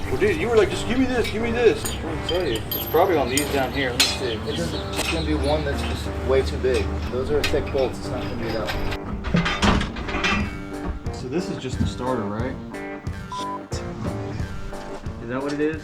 Well, dude, you were like, just give me this, give me this. I'm trying to tell you, it's probably on these down here. Let me see. It's gonna be one that's just way too big. Those are thick bolts. It's not gonna be that one. So this is just the starter, right? Is that what it is?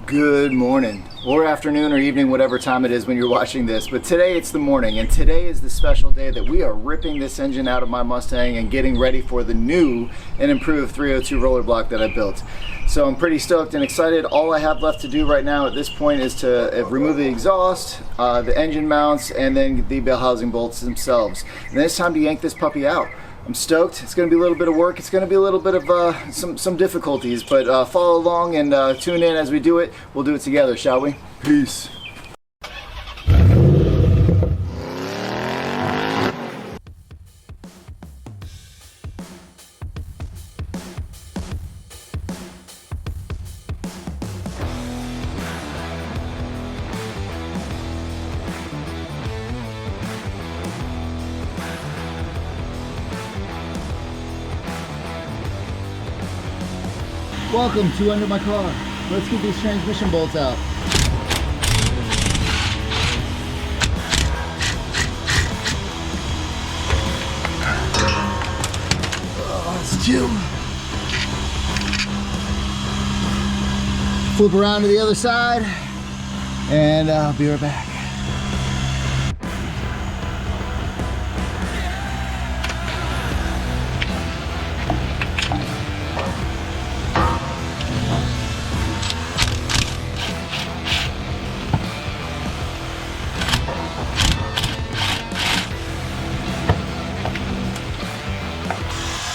Good morning, or afternoon, or evening, whatever time it is when you're watching this. But today it's the morning, and today is the special day that we are ripping this engine out of my Mustang and getting ready for the new and improved 302 roller block that I built. So I'm pretty stoked and excited. All I have left to do right now at this point is to remove the exhaust, the engine mounts, and then the bell housing bolts themselves. And then it's time to yank this puppy out. I'm stoked. It's going to be a little bit of work. It's going to be a little bit of some difficulties, but follow along and tune in as we do it. We'll do it together, shall we? Peace. Welcome to Under My Car. Let's get these transmission bolts out. Let's chill. Flip around to the other side, and I'll be right back.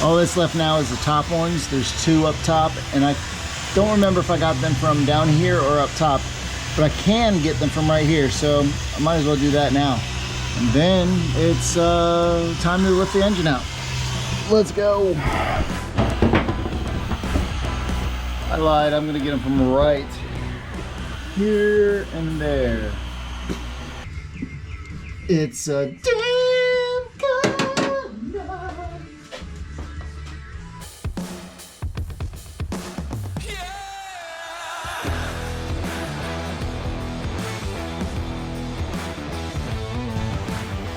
All that's left now is the top ones. There's two up top, and I don't remember if I got them from down here or up top, but I can get them from right here, so I might as well do that now. And then it's time to lift the engine out. Let's go. I lied, I'm gonna get them from right here and there. It's a damn good night.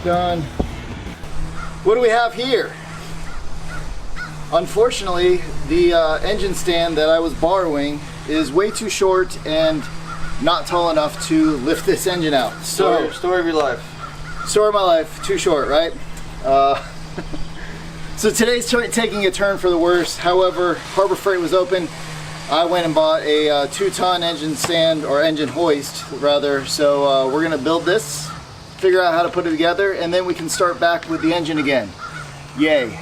Done. What do we have here? Unfortunately, the engine stand that I was borrowing is way too short and not tall enough to lift this engine out. So, story of your life. Story of my life, too short, right? So today's taking a turn for the worse. However, Harbor Freight was open. I went and bought a 2-ton engine stand, or engine hoist rather. So we're gonna build this, figure out how to put it together, and then we can start back with the engine again. Yay.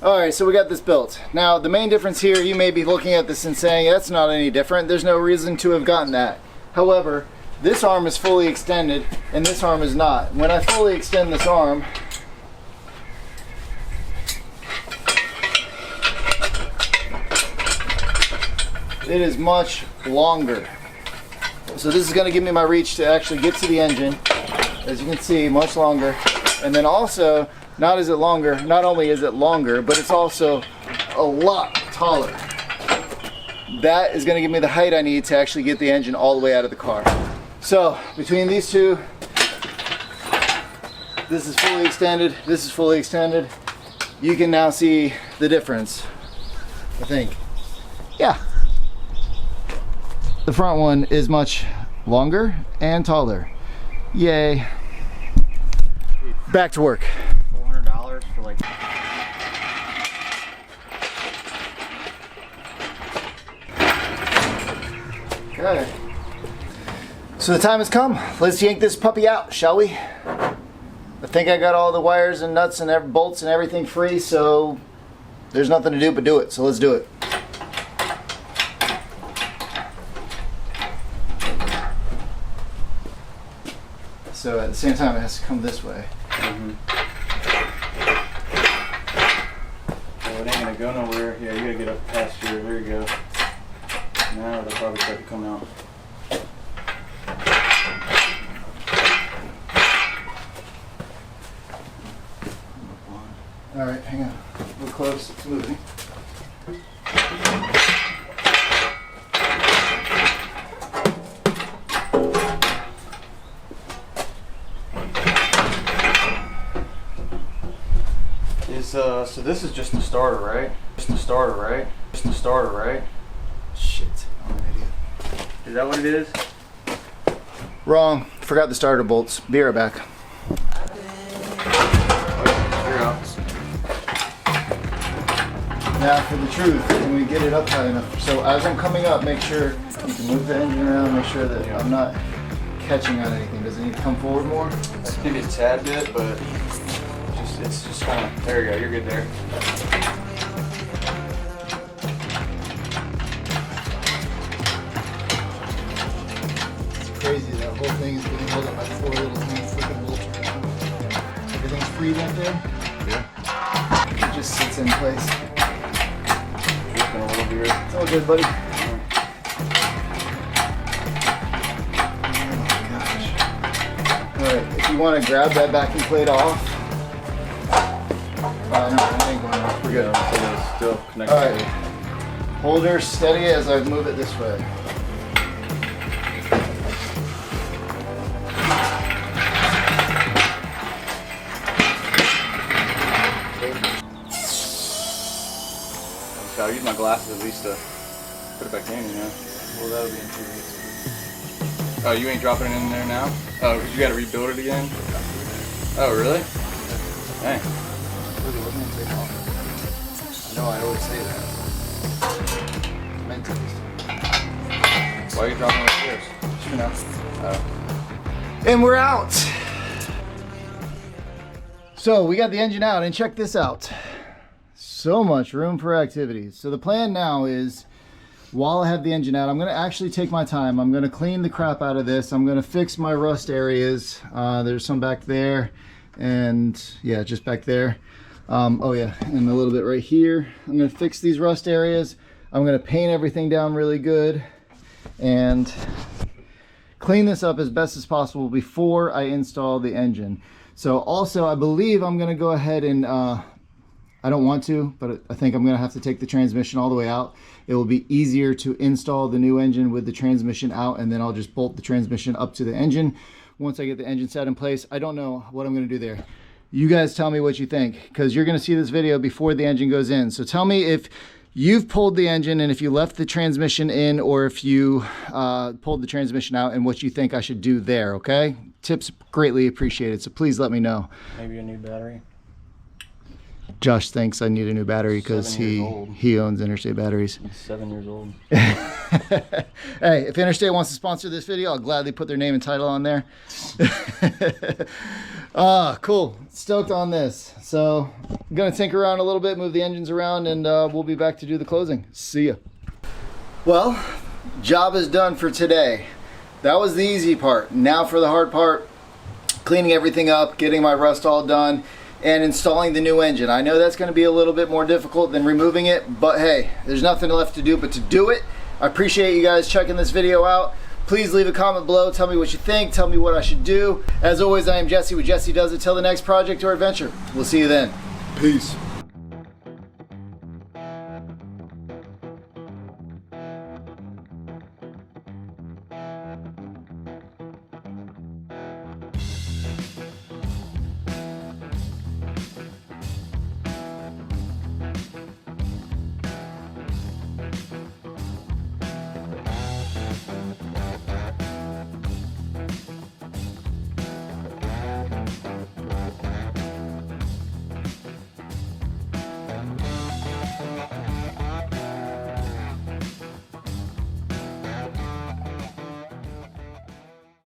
Alright, so we got this built. Now, the main difference here, you may be looking at this and saying, that's not any different. There's no reason to have gotten that. However, this arm is fully extended, and this arm is not. When I fully extend this arm, it is much longer. So this is going to give me my reach to actually get to the engine. As you can see, much longer. And then also, not only is it longer, but it's also a lot taller. That is going to give me the height I need to actually get the engine all the way out of the car. So between these two, this is fully extended, this is fully extended. You can now see the difference, I think. Yeah. The front one is much longer and taller. Yay. Back to work. $400 for like... Okay. So the time has come. Let's yank this puppy out, shall we? I think I got all the wires and nuts and bolts and everything free, so there's nothing to do but do it. So let's do it. So at the same time, it has to come this way. Well, it ain't gonna go nowhere. Yeah, you gotta get up past here. There you go. Now they'll probably start to come out. All right, hang on. We're close. It's moving. So this is just the starter, right? Just the starter, right? Just the starter, right? Shit, I'm an idiot. Is that what it is? Wrong. Forgot the starter bolts. Be right back. You're out. Now for the truth, can we get it up high enough? So as I'm coming up, make sure you can move the engine around, make sure that I'm not catching on anything. Does it need to come forward more? Maybe a tad bit, but it's just kind of, there you go, you're good there. It's crazy, that whole thing is getting held up by 4 little tiny freaking bolts right now. Everything's free right there? Yeah. It just sits in place. Just a little weird. It's all good, buddy. Alright, if you want to grab that backing plate off. No, it ain't going off. We're good. So it's still connected. Alright. Hold her steady as I move it this way. I'll use my glasses at least to put it back in, you know? Well, that'll be in 2 weeks. Oh, you ain't dropping it in there now? Oh, because you got to rebuild it again? Oh, really? Dang. No, I always say that. Meant to. Why are you dropping it upstairs? You know. Oh. And we're out. So we got the engine out, and check this out. So much room for activities. So the plan now is, while I have the engine out, I'm going to actually take my time. I'm going to clean the crap out of this. I'm going to fix my rust areas. There's some back there, and yeah, just back there. Oh yeah, and a little bit right here. I'm going to fix these rust areas. I'm going to paint everything down really good and clean this up as best as possible before I install the engine. So also, I believe I'm going to go ahead and I don't want to, but I think I'm going to have to take the transmission all the way out. It will be easier to install the new engine with the transmission out, and then I'll just bolt the transmission up to the engine once I get the engine set in place. I don't know what I'm going to do there. You guys tell me what you think, because you're going to see this video before the engine goes in. So tell me if you've pulled the engine and if you left the transmission in, or if you pulled the transmission out, and what you think I should do there, okay? Tips greatly appreciated, so please let me know. Maybe a new battery. Josh thinks I need a new battery because he owns Interstate Batteries. He's 7 years old. Hey, if Interstate wants to sponsor this video, I'll gladly put their name and title on there. Cool. Stoked on this. So I'm going to tinker around a little bit, move the engines around, and we'll be back to do the closing. See ya. Well, job is done for today. That was the easy part. Now for the hard part, cleaning everything up, getting my rust all done, and installing the new engine. I know that's going to be a little bit more difficult than removing it, but hey, there's nothing left to do but to do it. I appreciate you guys checking this video out. Please leave a comment below. Tell me what you think. Tell me what I should do. As always, I am Jesse with Jesse Does It. Till the next project or adventure. We'll see you then. Peace.